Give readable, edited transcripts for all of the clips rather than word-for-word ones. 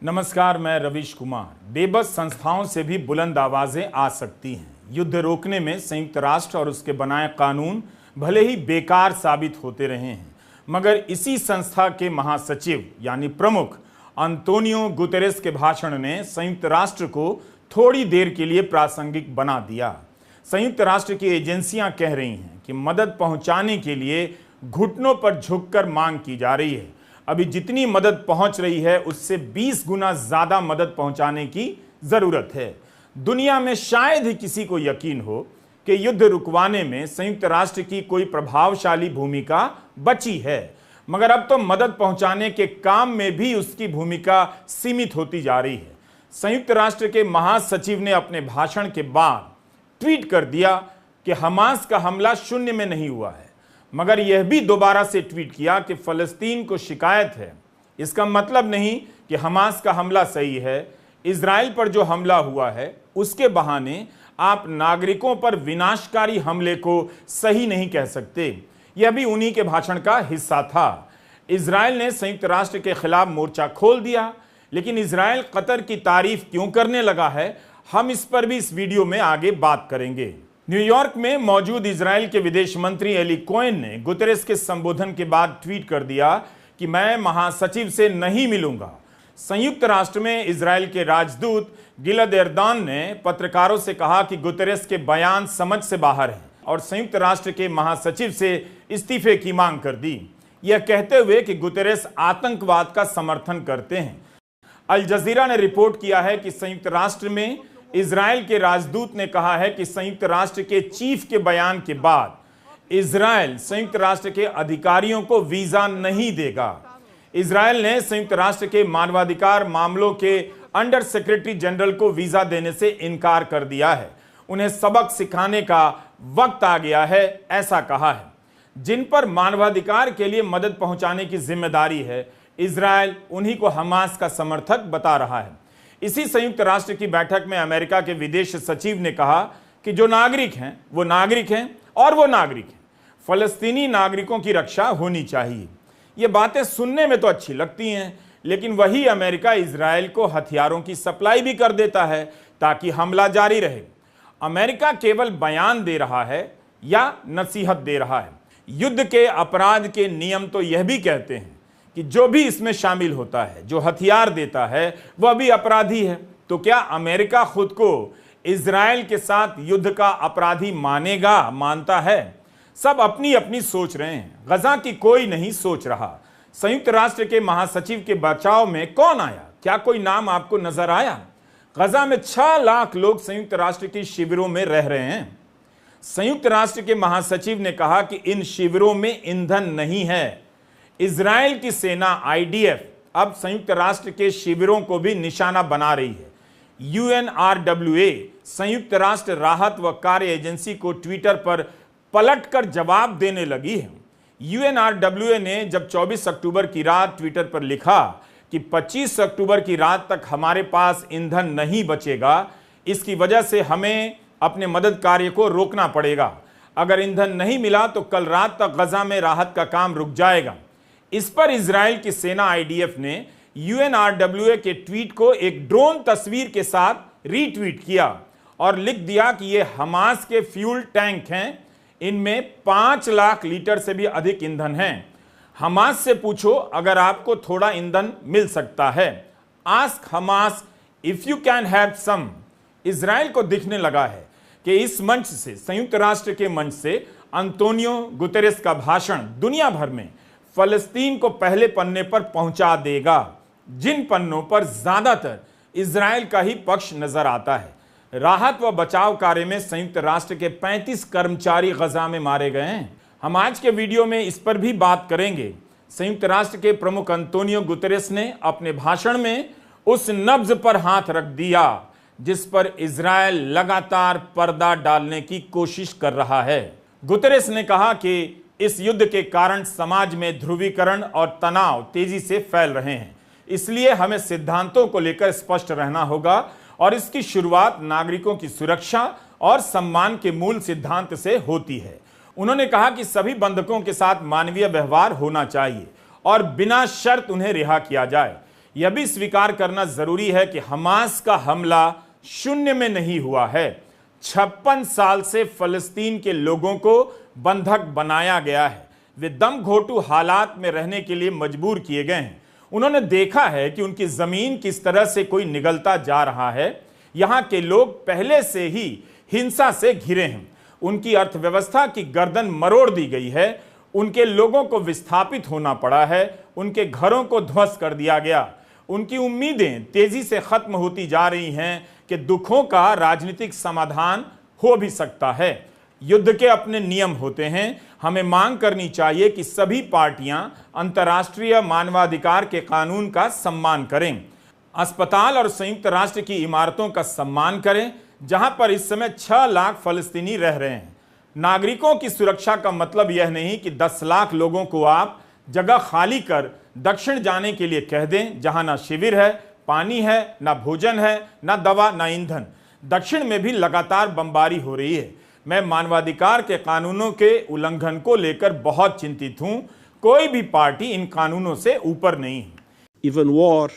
नमस्कार, मैं रवीश कुमार। बेबस संस्थाओं से भी बुलंद आवाजें आ सकती हैं। युद्ध रोकने में संयुक्त राष्ट्र और उसके बनाए कानून भले ही बेकार साबित होते रहे हैं, मगर इसी संस्था के महासचिव यानी प्रमुख अंतोनियो गुतेरेस के भाषण ने संयुक्त राष्ट्र को थोड़ी देर के लिए प्रासंगिक बना दिया। संयुक्त राष्ट्र की एजेंसियां कह रही हैं कि मदद पहुंचाने के लिए घुटनों पर झुककर मांग की जा रही है। अभी जितनी मदद पहुंच रही है उससे 20 गुना ज्यादा मदद पहुंचाने की जरूरत है। दुनिया में शायद ही किसी को यकीन हो कि युद्ध रुकवाने में संयुक्त राष्ट्र की कोई प्रभावशाली भूमिका बची है, मगर अब तो मदद पहुंचाने के काम में भी उसकी भूमिका सीमित होती जा रही है। संयुक्त राष्ट्र के महासचिव ने अपने भाषण के बाद ट्वीट कर दिया कि हमास का हमला शून्य में नहीं हुआ है, मगर यह भी दोबारा से ट्वीट किया कि फलस्तीन को शिकायत है। इसका मतलब नहीं कि हमास का हमला सही है। इजराइल पर जो हमला हुआ है उसके बहाने आप नागरिकों पर विनाशकारी हमले को सही नहीं कह सकते। यह भी उन्हीं के भाषण का हिस्सा था। इजराइल ने संयुक्त राष्ट्र के खिलाफ मोर्चा खोल दिया, लेकिन इजराइल कतर की तारीफ क्यों करने लगा है, हम इस पर भी इस वीडियो में आगे बात करेंगे। न्यूयॉर्क में मौजूद इजराइल के विदेश मंत्री एली कोहेन ने गुतेरेस के संबोधन के बाद ट्वीट कर दिया कि मैं महासचिव से नहीं मिलूंगा। संयुक्त राष्ट्र में इजराइल के राजदूत गिलद एरदान ने पत्रकारों से कहा कि गुतेरेस के बयान समझ से बाहर हैं और संयुक्त राष्ट्र के महासचिव से इस्तीफे की मांग कर दी, यह कहते हुए कि गुतेरेस आतंकवाद का समर्थन करते हैं। अल जजीरा ने रिपोर्ट किया है कि संयुक्त राष्ट्र में इजराइल के राजदूत ने कहा है कि संयुक्त राष्ट्र के चीफ के बयान के बाद इजराइल संयुक्त राष्ट्र के अधिकारियों को वीजा नहीं देगा। इजराइल ने संयुक्त राष्ट्र के मानवाधिकार मामलों के अंडर सेक्रेटरी जनरल को वीजा देने से इनकार कर दिया है। उन्हें सबक सिखाने का वक्त आ गया है, ऐसा कहा है। जिन पर मानवाधिकार के लिए मदद पहुंचाने की जिम्मेदारी है, इजराइल उन्हीं को हमास का समर्थक बता रहा है। इसी संयुक्त राष्ट्र की बैठक में अमेरिका के विदेश सचिव ने कहा कि जो नागरिक हैं वो नागरिक हैं और वो नागरिक हैं। फलस्तीनी नागरिकों की रक्षा होनी चाहिए। ये बातें सुनने में तो अच्छी लगती हैं, लेकिन वही अमेरिका इजराइल को हथियारों की सप्लाई भी कर देता है ताकि हमला जारी रहे। अमेरिका केवल बयान दे रहा है या नसीहत दे रहा है। युद्ध के अपराध के नियम तो यह भी कहते हैं कि जो भी इसमें शामिल होता है, जो हथियार देता है, वह भी अपराधी है। तो क्या अमेरिका खुद को इजराइल के साथ युद्ध का अपराधी मानता है? सब अपनी अपनी सोच रहे हैं। गजा की कोई नहीं सोच रहा। संयुक्त राष्ट्र के महासचिव के बचाव में कौन आया? क्या कोई नाम आपको नजर आया? गजा में 6 लाख लोग संयुक्त राष्ट्र की शिविरों में रह रहे हैं। संयुक्त राष्ट्र के महासचिव ने कहा कि इन शिविरों में ईंधन नहीं है। इजराइल की सेना आईडीएफ अब संयुक्त राष्ट्र के शिविरों को भी निशाना बना रही है। यूएनआरडब्ल्यूए संयुक्त राष्ट्र राहत व कार्य एजेंसी को ट्विटर पर पलटकर जवाब देने लगी है। यूएनआरडब्ल्यूए ने जब 24 अक्टूबर की रात ट्विटर पर लिखा कि 25 अक्टूबर की रात तक हमारे पास ईंधन नहीं बचेगा, इसकी वजह से हमें अपने मदद कार्य को रोकना पड़ेगा। अगर ईंधन नहीं मिला तो कल रात तक गजा में राहत का काम रुक जाएगा। इस पर इजराइल की सेना आईडीएफ ने यूएनआरडब्ल्यूए के ट्वीट को एक ड्रोन तस्वीर के साथ रीट्वीट किया और लिख दिया कि ये हमास के फ्यूल टैंक हैं, इनमें 5 लाख लीटर से भी अधिक ईंधन है। हमास से पूछो अगर आपको थोड़ा ईंधन मिल सकता है। Ask Hamas if you can have some. Israel को दिखने लगा है कि इस मंच से, संयुक्त राष्ट्र के मंच से, अंतोनियो गुतेरेस का भाषण दुनिया भर में फलस्तीन को पहले पन्ने पर पहुंचा देगा, जिन पन्नों पर ज्यादातर इजराइल का ही पक्ष नजर आता है। राहत व बचाव कार्य में संयुक्त राष्ट्र के 35 कर्मचारी गजा में मारे गए हैं। हम आज के वीडियो में इस पर भी बात करेंगे। संयुक्त राष्ट्र के प्रमुख अंतोनियो गुतेरेस ने अपने भाषण में उस नब्ज पर हाथ रख दिया जिस पर इजराइल लगातार पर्दा डालने की कोशिश कर रहा है। गुतेरेस ने कहा कि इस युद्ध के कारण समाज में ध्रुवीकरण और तनाव तेजी से फैल रहे हैं, इसलिए हमें सिद्धांतों को लेकर स्पष्ट रहना होगा और इसकी शुरुआत नागरिकों की सुरक्षा और सम्मान के मूल सिद्धांत से होती है। उन्होंने कहा कि सभी बंधकों के साथ मानवीय व्यवहार होना चाहिए और बिना शर्त उन्हें रिहा किया जाए। यह भी स्वीकार करना जरूरी है कि हमास का हमला शून्य में नहीं हुआ है। 56 साल से फलस्तीन के लोगों को बंधक बनाया गया है। वे दम घोंटू हालात में रहने के लिए मजबूर किए गए हैं। उन्होंने देखा है कि उनकी जमीन किस तरह से कोई निगलता जा रहा है। यहां के लोग पहले से ही हिंसा से घिरे हैं। उनकी अर्थव्यवस्था की गर्दन मरोड़ दी गई है। उनके लोगों को विस्थापित होना पड़ा है। उनके घरों को ध्वस्त कर दिया गया। उनकी उम्मीदें तेजी से खत्म होती जा रही हैं कि दुखों का राजनीतिक समाधान हो भी सकता है। युद्ध के अपने नियम होते हैं। हमें मांग करनी चाहिए कि सभी पार्टियां अंतर्राष्ट्रीय मानवाधिकार के कानून का सम्मान करें, अस्पताल और संयुक्त राष्ट्र की इमारतों का सम्मान करें जहां पर इस समय 6 लाख फलस्तीनी रह रहे हैं। नागरिकों की सुरक्षा का मतलब यह नहीं कि 10 लाख लोगों को आप जगह खाली कर दक्षिण जाने के लिए कह दें जहां ना शिविर है, पानी है, ना भोजन है, ना दवा, ना ईंधन। दक्षिण में भी लगातार बमबारी हो रही है। मैं मानवाधिकार के कानूनों के उल्लंघन को लेकर बहुत चिंतित हूं। कोई भी पार्टी इन कानूनों से ऊपर नहीं है। Even war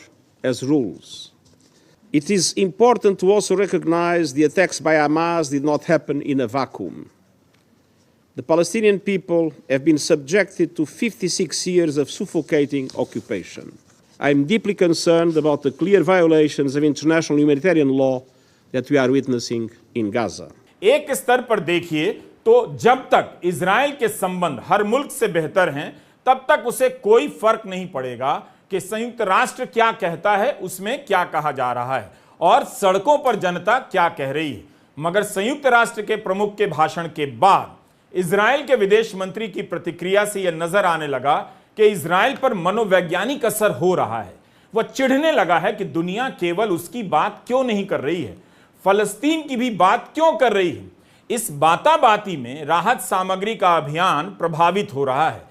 has rules. It is important to also recognize the attacks by Hamas did not happen in a vacuum. The Palestinian people have been subjected to 56 years of suffocating occupation. I am deeply concerned about the clear violations of international humanitarian law that we are witnessing in Gaza. एक स्तर पर देखिए तो जब तक Israel के संबंध हर मुल्क से बेहतर हैं, तब तक उसे कोई फर्क नहीं पड़ेगा कि संयुक्त राष्ट्र क्या कहता है, उसमें क्या कहा जा रहा है और सड़कों पर जनता क्या कह रही है। मगर संयुक्त राष्ट्र के प्रमुख के भाषण के बाद इजराइल के विदेश मंत्री की प्रतिक्रिया से यह नजर आने लगा कि इजराइल पर मनोवैज्ञानिक असर हो रहा है। वह चिढ़ने लगा है कि दुनिया केवल उसकी बात क्यों नहीं कर रही है, फलस्तीन की भी बात क्यों कर रही है। इस बाताबाती में राहत सामग्री का अभियान प्रभावित हो रहा है।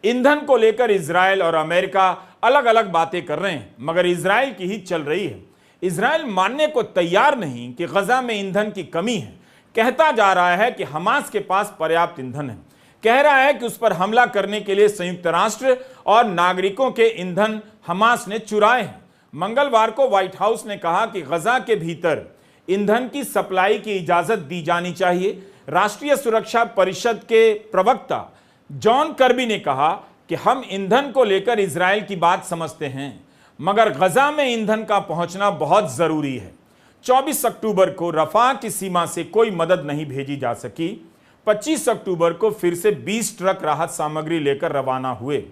ईंधन को लेकर इजराइल और अमेरिका अलग अलग बातें कर रहे हैं, मगर इजराइल की ही चल रही है। इजराइल मानने को तैयार नहीं कि गजा में ईंधन की कमी है। कहता जा रहा है कि हमास के पास पर्याप्त ईंधन है। कह रहा है कि उस पर हमला करने के लिए संयुक्त राष्ट्र और नागरिकों के ईंधन हमास ने चुराए हैं। मंगलवार को व्हाइट हाउस ने कहा कि गजा के भीतर ईंधन की सप्लाई की इजाजत दी जानी चाहिए। राष्ट्रीय सुरक्षा परिषद के प्रवक्ता जॉन कर्बी ने कहा कि हम ईंधन को लेकर इजराइल की बात समझते हैं, मगर गजा में ईंधन का पहुंचना बहुत जरूरी है। 24 अक्टूबर को रफा की सीमा से कोई मदद नहीं भेजी जा सकी। 25 अक्टूबर को फिर से 20 ट्रक राहत सामग्री लेकर रवाना हुए।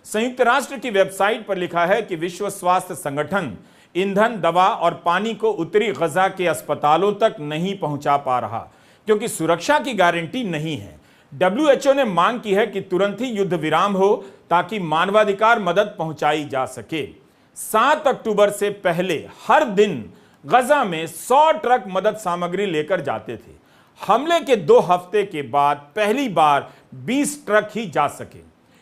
संयुक्त राष्ट्र की वेबसाइट पर लिखा है कि विश्व स्वास्थ्य संगठन ईंधन, दवा और पानी को उत्तरी गजा के अस्पतालों तक नहीं पहुंचा पा रहा क्योंकि सुरक्षा की गारंटी नहीं है। WHO ने मांग की है कि तुरंत ही युद्ध विराम हो ताकि मानवाधिकार मदद पहुंचाई जा सके। 7 अक्टूबर से पहले हर दिन गजा में 100 ट्रक मदद सामग्री लेकर जाते थे। हमले के 2 हफ्ते के बाद पहली बार 20 ट्रक ही जा सके।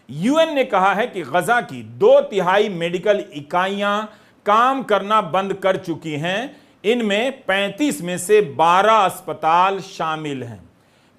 यूएन ने कहा है कि गजा की 2/3 मेडिकल इकाइयां काम करना बंद कर चुकी हैं। इनमें 35 में से 12 अस्पताल शामिल हैं।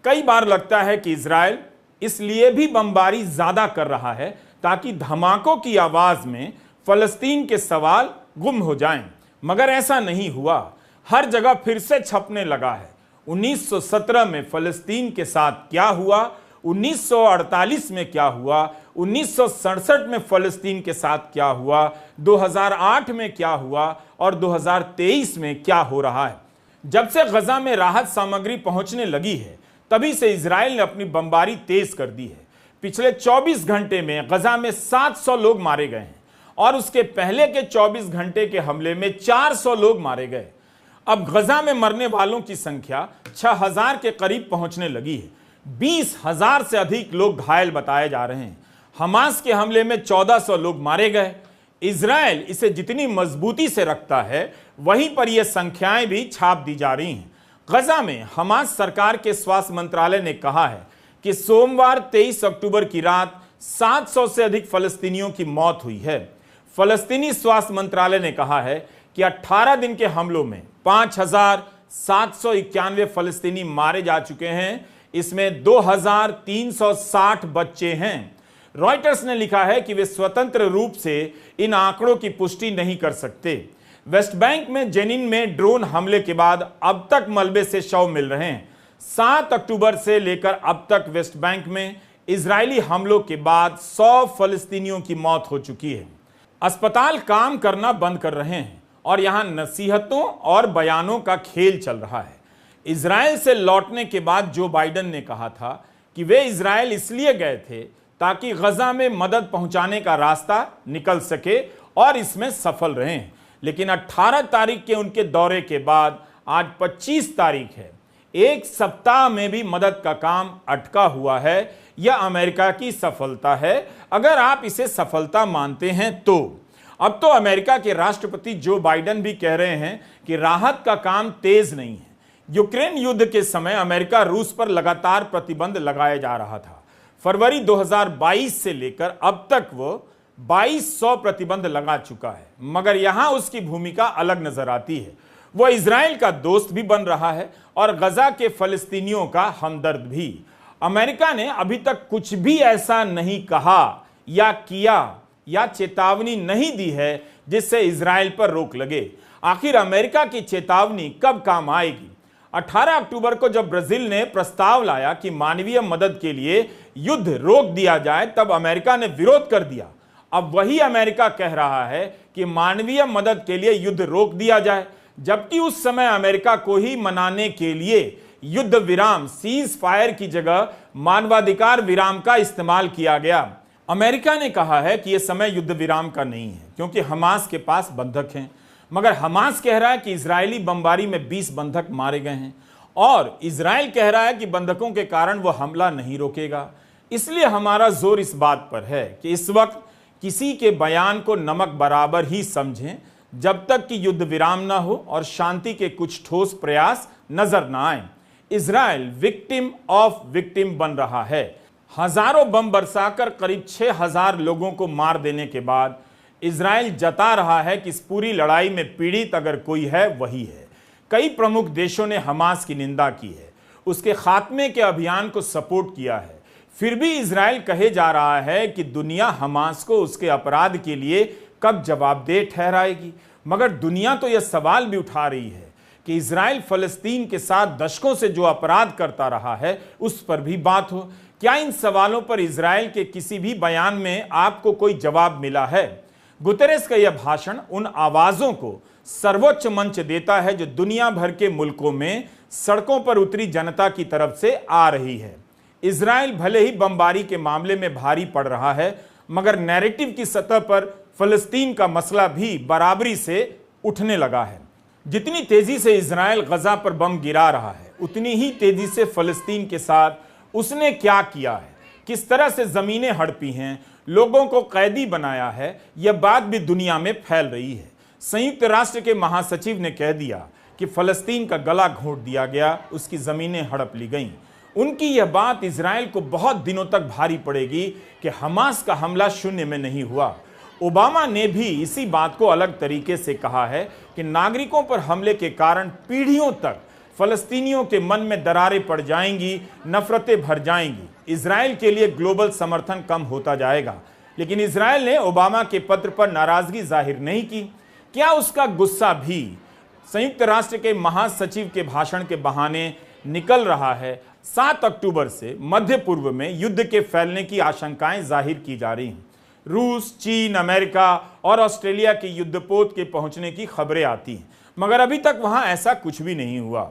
कई बार लगता है कि इजराइल इसलिए भी बमबारी ज्यादा कर रहा है ताकि धमाकों की आवाज में फलस्तीन के सवाल गुम हो जाएं, मगर ऐसा नहीं हुआ। हर जगह फिर से छपने लगा है। 1917 में फलस्तीन के साथ क्या हुआ, 1948 में क्या हुआ, 1967 में फलस्तीन के साथ क्या हुआ, 2008 में क्या हुआ और 2023 में क्या हो रहा है। जब से गजा में राहत सामग्री पहुंचने लगी है, तभी से इजराइल ने अपनी बमबारी तेज कर दी है। पिछले 24 घंटे में गजा में 700 लोग मारे गए हैं और उसके पहले के 24 घंटे के हमले में 400 लोग मारे गए। अब गजा में मरने वालों की संख्या 6000 के करीब पहुंचने लगी है। 20,000 से अधिक लोग घायल बताए जा रहे हैं। हमास के हमले में 1400 लोग मारे गए। इजराइल इसे जितनी मजबूती से रखता है, वहीं पर यह संख्याएं भी छाप दी जा रही हैं। गजा में हमास सरकार के स्वास्थ्य मंत्रालय ने कहा है कि सोमवार 23 अक्टूबर की रात 700 से अधिक फलस्तीनियों की मौत हुई है। फलस्तीनी स्वास्थ्य मंत्रालय ने कहा है कि 18 दिन के हमलों में 5,791 फलस्तीनी मारे जा चुके हैं। इसमें 2,360 बच्चे हैं। रॉयटर्स ने लिखा है कि वे स्वतंत्र रूप से इन आंकड़ों की पुष्टि नहीं कर सकते। वेस्ट बैंक में जेनिन में ड्रोन हमले के बाद अब तक मलबे से शव मिल रहे हैं। 7 अक्टूबर से लेकर अब तक वेस्ट बैंक में इजरायली हमलों के बाद 100 फलस्तीनियों की मौत हो चुकी है। अस्पताल काम करना बंद कर रहे हैं और यहां नसीहतों और बयानों का खेल चल रहा है। इजरायल से लौटने के बाद जो बाइडेन ने कहा था कि वे इजरायल इसलिए गए थे ताकि गजा में मदद पहुंचाने का रास्ता निकल सके और इसमें सफल रहें, लेकिन 18 तारीख के उनके दौरे के बाद आज 25 तारीख है, एक सप्ताह में भी मदद का काम अटका हुआ है। यह अमेरिका की सफलता है, अगर आप इसे सफलता मानते हैं तो। अब तो अमेरिका के राष्ट्रपति जो बाइडेन भी कह रहे हैं कि राहत का काम तेज नहीं है। यूक्रेन युद्ध के समय अमेरिका रूस पर लगातार प्रतिबंध लगाया जा रहा था। फरवरी 2022 से लेकर अब तक वो 2200 प्रतिबंध लगा चुका है, मगर यहां उसकी भूमिका अलग नजर आती है। वो इजराइल का दोस्त भी बन रहा है और गजा के फलस्तीनियों का हमदर्द भी। अमेरिका ने अभी तक कुछ भी ऐसा नहीं कहा या किया या चेतावनी नहीं दी है जिससे इजराइल पर रोक लगे। आखिर अमेरिका की चेतावनी कब काम आएगी? 18 अक्टूबर को जब ब्राजील ने प्रस्ताव लाया कि मानवीय मदद के लिए युद्ध रोक दिया जाए, तब अमेरिका ने विरोध कर दिया। अब वही अमेरिका कह रहा है कि मानवीय मदद के लिए युद्ध रोक दिया जाए, जबकि उस समय अमेरिका को ही मनाने के लिए युद्ध विराम सीज फायर की जगह मानवाधिकार विराम का इस्तेमाल किया गया। अमेरिका ने कहा है कि यह समय युद्ध विराम का नहीं है क्योंकि हमास के पास बंधक हैं, मगर हमास कह रहा है कि इजरायली बमबारी में 20 बंधक मारे गए हैं और इजराइल कह रहा है कि बंधकों के कारण वह हमला नहीं रोकेगा। इसलिए हमारा जोर इस बात पर है कि इस वक्त किसी के बयान को नमक बराबर ही समझें जब तक कि युद्ध विराम ना हो और शांति के कुछ ठोस प्रयास नजर ना आए। इजराइल विक्टिम ऑफ विक्टिम बन रहा है। हजारों बम बरसाकर करीब 6000 लोगों को मार देने के बाद इजराइल जता रहा है कि इस पूरी लड़ाई में पीड़ित अगर कोई है वही है। कई प्रमुख देशों ने हमास की निंदा की है, उसके खात्मे के अभियान को सपोर्ट किया है। फिर भी इजराइल कहे जा रहा है कि दुनिया हमास को उसके अपराध के लिए कब जवाबदेह ठहराएगी। मगर दुनिया तो यह सवाल भी उठा रही है कि इजराइल फलस्तीन के साथ दशकों से जो अपराध करता रहा है उस पर भी बात हो। क्या इन सवालों पर इजराइल के किसी भी बयान में आपको कोई जवाब मिला है? गुतेरेस का यह भाषण उन आवाजों को सर्वोच्च मंच देता है जो दुनिया भर के मुल्कों में सड़कों पर उतरी जनता की तरफ से आ रही है। इजराइल भले ही बमबारी के मामले में भारी पड़ रहा है, मगर नैरेटिव की सतह पर फलस्तीन का मसला भी बराबरी से उठने लगा है। जितनी तेजी से इजराइल गजा पर बम गिरा रहा है, उतनी ही तेजी से फलस्तीन के साथ उसने क्या किया है, किस तरह से जमीनें हड़पी हैं, लोगों को कैदी बनाया है, यह बात भी दुनिया में फैल रही है। संयुक्त राष्ट्र के महासचिव ने कह दिया कि फलस्तीन का गला घोंट दिया गया, उसकी जमीनें हड़प ली गईं। उनकी यह बात इजराइल को बहुत दिनों तक भारी पड़ेगी कि हमास का हमला शून्य में नहीं हुआ। ओबामा ने भी इसी बात को अलग तरीके से कहा है कि नागरिकों पर हमले के कारण पीढ़ियों तक फलस्तीनियों के मन में दरारें पड़ जाएंगी, नफरतें भर जाएंगी। इजराइल के लिए ग्लोबल समर्थन कम होता जाएगा। लेकिन इजराइल ने ओबामा के पत्र पर नाराजगी जाहिर नहीं की। क्या उसका गुस्सा भी संयुक्त राष्ट्र के महासचिव के भाषण के बहाने निकल रहा है? 7 अक्टूबर से मध्य पूर्व में युद्ध के फैलने की आशंकाएं जाहिर की जा रही हैं। रूस, चीन, अमेरिका और ऑस्ट्रेलिया के युद्धपोत के पहुंचने की खबरें आती हैं, मगर अभी तक वहां ऐसा कुछ भी नहीं हुआ।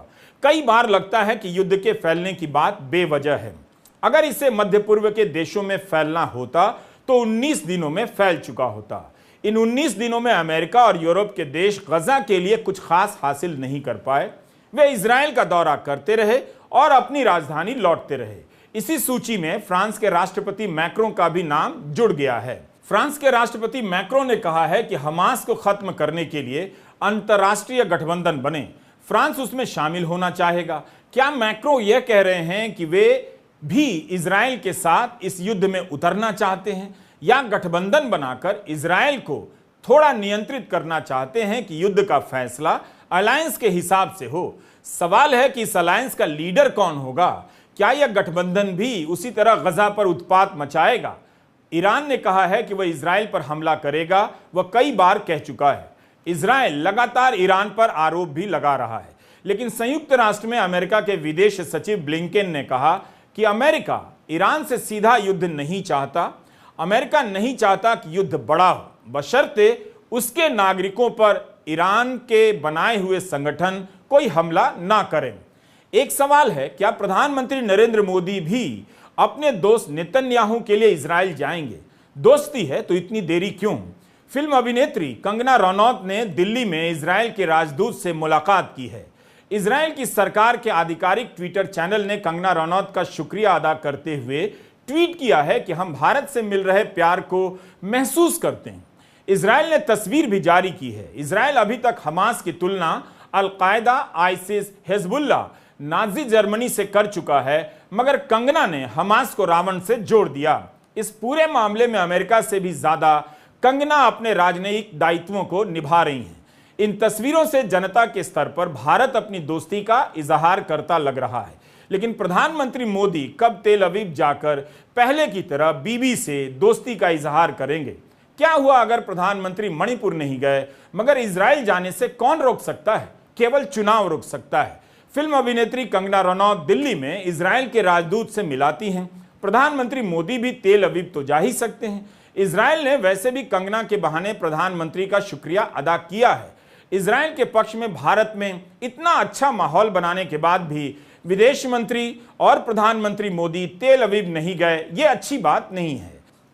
कई बार लगता है कि युद्ध के फैलने की बात बेवजह है। अगर इसे मध्य पूर्व के देशों में फैलना होता तो 19 दिनों में फैल चुका होता। इन 19 दिनों में अमेरिका और यूरोप के देश गजा के लिए कुछ खास हासिल नहीं कर पाए। वे इजराइल का दौरा करते रहे और अपनी राजधानी लौटते रहे। इसी सूची में फ्रांस के राष्ट्रपति मैक्रों का भी नाम जुड़ गया है। फ्रांस के राष्ट्रपति मैक्रों ने कहा है कि हमास को खत्म करने के लिए अंतर्राष्ट्रीय गठबंधन बने, फ्रांस उसमें शामिल होना चाहेगा। क्या मैक्रों यह कह रहे हैं कि वे भी इजराइल के साथ इस युद्ध में उतरना चाहते हैं या गठबंधन बनाकर इजराइल को थोड़ा नियंत्रित करना चाहते हैं कि युद्ध का फैसला अलायंस के हिसाब से हो? सवाल है कि इस अलायंस का लीडर कौन होगा? क्या यह गठबंधन भी उसी तरह गजा पर उत्पात मचाएगा? ईरान ने कहा है कि वह इजराइल पर हमला करेगा। वह कई बार कह चुका है। इजराइल लगातार ईरान पर आरोप भी लगा रहा है, लेकिन संयुक्त राष्ट्र में अमेरिका के विदेश सचिव ब्लिंकेन ने कहा कि अमेरिका ईरान से सीधा युद्ध नहीं चाहता। अमेरिका नहीं चाहता कि युद्ध बड़ा हो, बशर्ते उसके नागरिकों पर ईरान के बनाए हुए संगठन कोई हमला ना करें। एक सवाल है, क्या प्रधानमंत्री नरेंद्र मोदी भी अपने दोस्त नेतन्याहू के लिए इजराइल जाएंगे? दोस्ती है तो इतनी देरी क्यों? फिल्म अभिनेत्री कंगना रनौत ने दिल्ली में इजराइल के राजदूत से मुलाकात की है। इजराइल की सरकार के आधिकारिक ट्विटर चैनल ने कंगना रनौत का शुक्रिया अदा करते हुए ट्वीट किया है कि हम भारत से मिल रहे प्यार को महसूस करते हैं। इजराइल ने तस्वीर भी जारी की है। इजराइल अभी तक हमास की तुलना al Qaeda, ISIS, Hezbollah, Nazi Germany से कर चुका है, मगर कंगना ने हमास को रावण से जोड़ दिया। इस पूरे मामले में अमेरिका से भी ज्यादा कंगना अपने राजनयिक दायित्वों को निभा रही हैं। इन तस्वीरों से जनता के स्तर पर भारत अपनी दोस्ती का इजहार करता लग रहा है, लेकिन प्रधानमंत्री मोदी कब तेल अवीव जाकर पहले की तरह बीबी से दोस्ती का इजहार करेंगे? क्या हुआ अगर प्रधानमंत्री मणिपुर नहीं गए, मगर इजराइल जाने से कौन रोक सकता है? केवल चुनाव रोक सकता है। फिल्म अभिनेत्री कंगना रनौत दिल्ली में इजराइल के राजदूत से मिलाती हैं। प्रधानमंत्री मोदी भी तेल अवीव तो जा ही सकते हैं। इजराइल ने वैसे भी कंगना के बहाने प्रधानमंत्री का शुक्रिया अदा किया है। इजराइल के पक्ष में भारत में इतना अच्छा माहौल बनाने के बाद भी विदेश मंत्री और प्रधानमंत्री मोदी तेल अवीव नहीं गए, ये अच्छी बात नहीं है।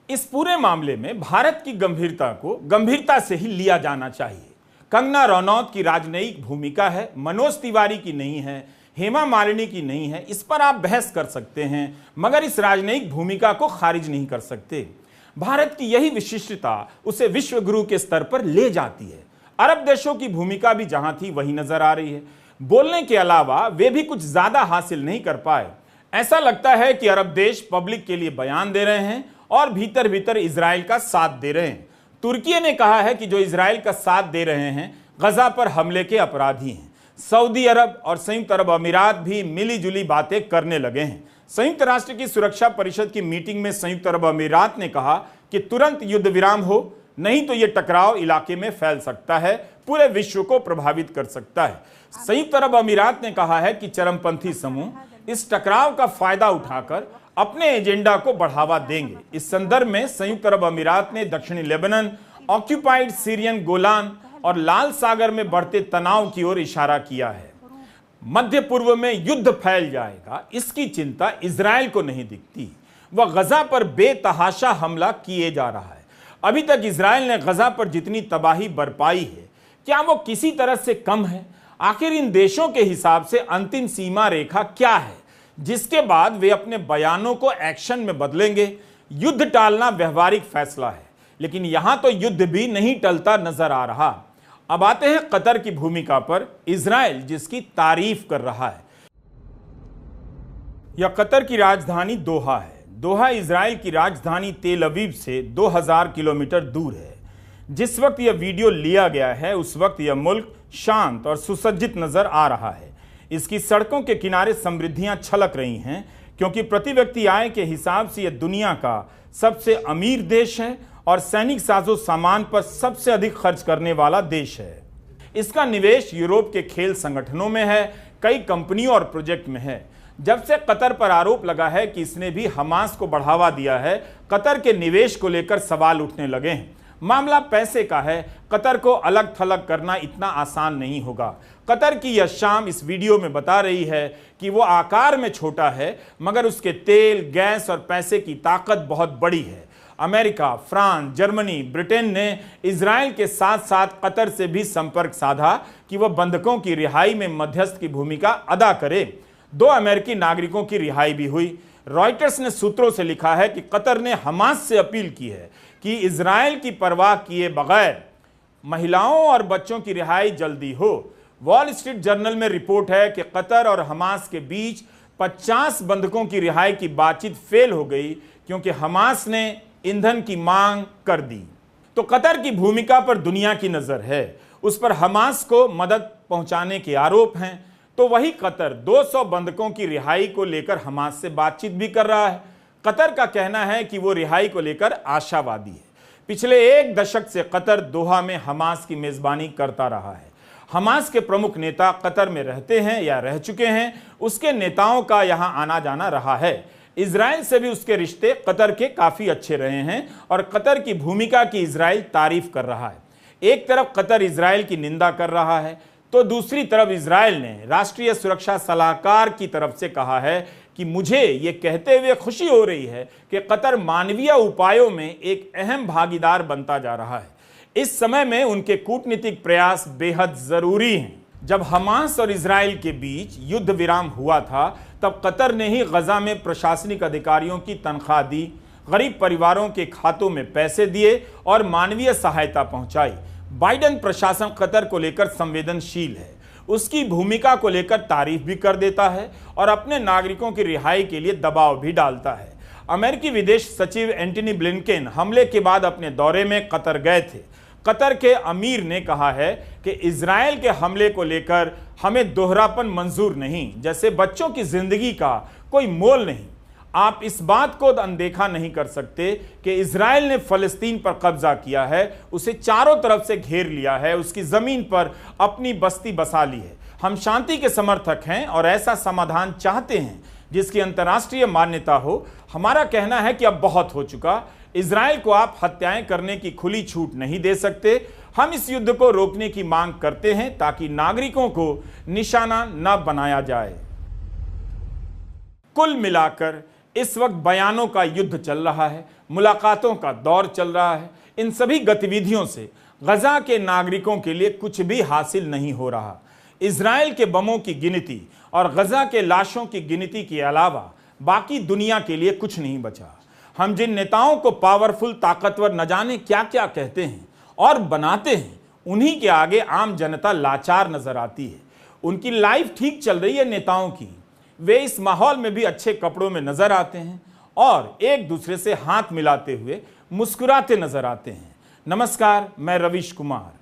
इस पूरे मामले में भारत की गंभीरता को गंभीरता से ही लिया जाना चाहिए। कंगना रनौत की राजनयिक भूमिका है, मनोज तिवारी की नहीं है, हेमा मालिनी की नहीं है। इस पर आप बहस कर सकते हैं, मगर इस राजनयिक भूमिका को खारिज नहीं कर सकते। भारत की यही विशिष्टता उसे विश्व गुरु के स्तर पर ले जाती है। अरब देशों की भूमिका भी जहां थी वही नजर आ रही है। बोलने के अलावा वे भी कुछ ज्यादा हासिल नहीं कर पाए। ऐसा लगता है कि अरब देश पब्लिक के लिए बयान दे रहे हैं और भीतर भीतर इजराइल का साथ दे रहे हैं। तुर्की ने कहा है कि जो इजराइल का साथ दे रहे हैं गजा पर हमले के अपराधी हैं। सऊदी अरब और संयुक्त अरब अमीरात भी मिली जुली बातें करने लगे हैं। संयुक्त राष्ट्र की सुरक्षा परिषद की मीटिंग में संयुक्त अरब अमीरात ने कहा कि तुरंत युद्ध विराम हो, नहीं तो यह टकराव इलाके में फैल सकता है, पूरे विश्व को प्रभावित कर सकता है। संयुक्त अरब अमीरात ने कहा है कि चरमपंथी समूह इस टकराव का फायदा उठाकर अपने एजेंडा को बढ़ावा देंगे। इस संदर्भ में संयुक्त अरब अमीरात ने दक्षिणी लेबनान, ऑक्यूपाइड सीरियन गोलान और लाल सागर में बढ़ते तनाव की ओर इशारा किया है। मध्य पूर्व में युद्ध फैल जाएगा, इसकी चिंता इजराइल को नहीं दिखती। वह गजा पर बेतहाशा हमला किए जा रहा है। अभी तक इजराइल ने गजा पर जितनी तबाही बरपाई है, क्या वो किसी तरह से कम है? आखिर इन देशों के हिसाब से अंतिम सीमा रेखा क्या है, जिसके बाद वे अपने बयानों को एक्शन में बदलेंगे? युद्ध टालना व्यवहारिक फैसला है, लेकिन यहां तो युद्ध भी नहीं टलता नजर आ रहा। अब आते हैं कतर की भूमिका पर। इजराइल जिसकी तारीफ कर रहा है। यह कतर की राजधानी दोहा है। दोहा इजराइल की राजधानी तेल अवीव से 2000 किलोमीटर दूर है। जिस वक्त यह वीडियो लिया गया है उस वक्त यह मुल्क शांत और सुसज्जित नजर आ रहा है। इसकी सड़कों के किनारे समृद्धियां छलक रही हैं, क्योंकि प्रति व्यक्ति आय के हिसाब से यह दुनिया का सबसे अमीर देश है और सैनिक साजो सामान पर सबसे अधिक खर्च करने वाला देश है। इसका निवेश यूरोप के खेल संगठनों में है, कई कंपनियों और प्रोजेक्ट में है। जब से कतर पर आरोप लगा है कि इसने भी हमास को बढ़ावा दिया है, कतर के निवेश को लेकर सवाल उठने लगे हैं। मामला पैसे का है। कतर को अलग थलग करना इतना आसान नहीं होगा। कतर की यह शाम इस वीडियो में बता रही है कि वो आकार में छोटा है, मगर उसके तेल, गैस और पैसे की ताकत बहुत बड़ी है। अमेरिका, फ्रांस, जर्मनी, ब्रिटेन ने इजराइल के साथ साथ कतर से भी संपर्क साधा कि वह बंधकों की रिहाई में मध्यस्थ की भूमिका अदा करे। 2 अमेरिकी नागरिकों की रिहाई भी हुई। रॉयटर्स ने सूत्रों से लिखा है कि कतर ने हमास से अपील की है कि इजराइल की परवाह किए बगैर महिलाओं और बच्चों की रिहाई जल्दी हो। वॉल स्ट्रीट जर्नल में रिपोर्ट है कि कतर और हमास के बीच 50 बंधकों की रिहाई की बातचीत फेल हो गई, क्योंकि हमास ने ईंधन की मांग कर दी। तो कतर की भूमिका पर दुनिया की नजर है। उस पर हमास को मदद पहुंचाने के आरोप हैं। तो वही कतर 200 बंधकों की रिहाई को लेकर हमास से बातचीत भी कर रहा है। कतर का कहना है कि वो रिहाई को लेकर आशावादी है। पिछले 1 दशक से कतर दोहा में हमास की मेजबानी करता रहा है। हमास के प्रमुख नेता कतर में रहते हैं या रह चुके हैं, उसके नेताओं का यहां आना जाना रहा है। इजराइल से भी उसके रिश्ते कतर के काफी अच्छे रहे हैं और कतर की भूमिका की इजराइल तारीफ कर रहा है। एक तरफ कतर इजराइल की निंदा कर रहा है तो दूसरी तरफ इजराइल ने राष्ट्रीय सुरक्षा सलाहकार की तरफ से कहा है कि मुझे ये कहते हुए खुशी हो रही है कि कतर मानवीय उपायों में एक अहम भागीदार बनता जा रहा है। इस समय में उनके कूटनीतिक प्रयास बेहद जरूरी हैं। जब हमास और इजराइल के बीच युद्ध विराम हुआ था तब कतर ने ही गजा में प्रशासनिक अधिकारियों की तनख्वाह दी, गरीब परिवारों के खातों में पैसे दिए और मानवीय सहायता पहुंचाई। बाइडेन प्रशासन कतर को लेकर संवेदनशील है, उसकी भूमिका को लेकर तारीफ भी कर देता है और अपने नागरिकों की रिहाई के लिए दबाव भी डालता है। अमेरिकी विदेश सचिव एंटनी ब्लिंकेन हमले के बाद अपने दौरे में कतर गए थे। कतर के अमीर ने कहा है कि इजराइल के हमले को लेकर हमें दोहरापन मंजूर नहीं, जैसे बच्चों की जिंदगी का कोई मोल नहीं। आप इस बात को अनदेखा नहीं कर सकते कि इजराइल ने फलस्तीन पर कब्जा किया है, उसे चारों तरफ से घेर लिया है, उसकी जमीन पर अपनी बस्ती बसा ली है। हम शांति के समर्थक हैं और ऐसा समाधान चाहते हैं जिसकी अंतर्राष्ट्रीय मान्यता हो। हमारा कहना है कि अब बहुत हो चुका। इजराइल को आप हत्याएं करने की खुली छूट नहीं दे सकते। हम इस युद्ध को रोकने की मांग करते हैं ताकि नागरिकों को निशाना न बनाया जाए। कुल मिलाकर इस वक्त बयानों का युद्ध चल रहा है, मुलाकातों का दौर चल रहा है। इन सभी गतिविधियों से गजा के नागरिकों के लिए कुछ भी हासिल नहीं हो रहा। इजराइल के बमों की गिनती और गजा के लाशों की गिनती के अलावा बाकी दुनिया के लिए कुछ नहीं बचा। हम जिन नेताओं को पावरफुल, ताकतवर, न जाने क्या क्या कहते हैं और बनाते हैं, उन्हीं के आगे आम जनता लाचार नजर आती है। उनकी लाइफ ठीक चल रही है नेताओं की, वे इस माहौल में भी अच्छे कपड़ों में नजर आते हैं और एक दूसरे से हाथ मिलाते हुए मुस्कुराते नजर आते हैं। नमस्कार, मैं रवीश कुमार।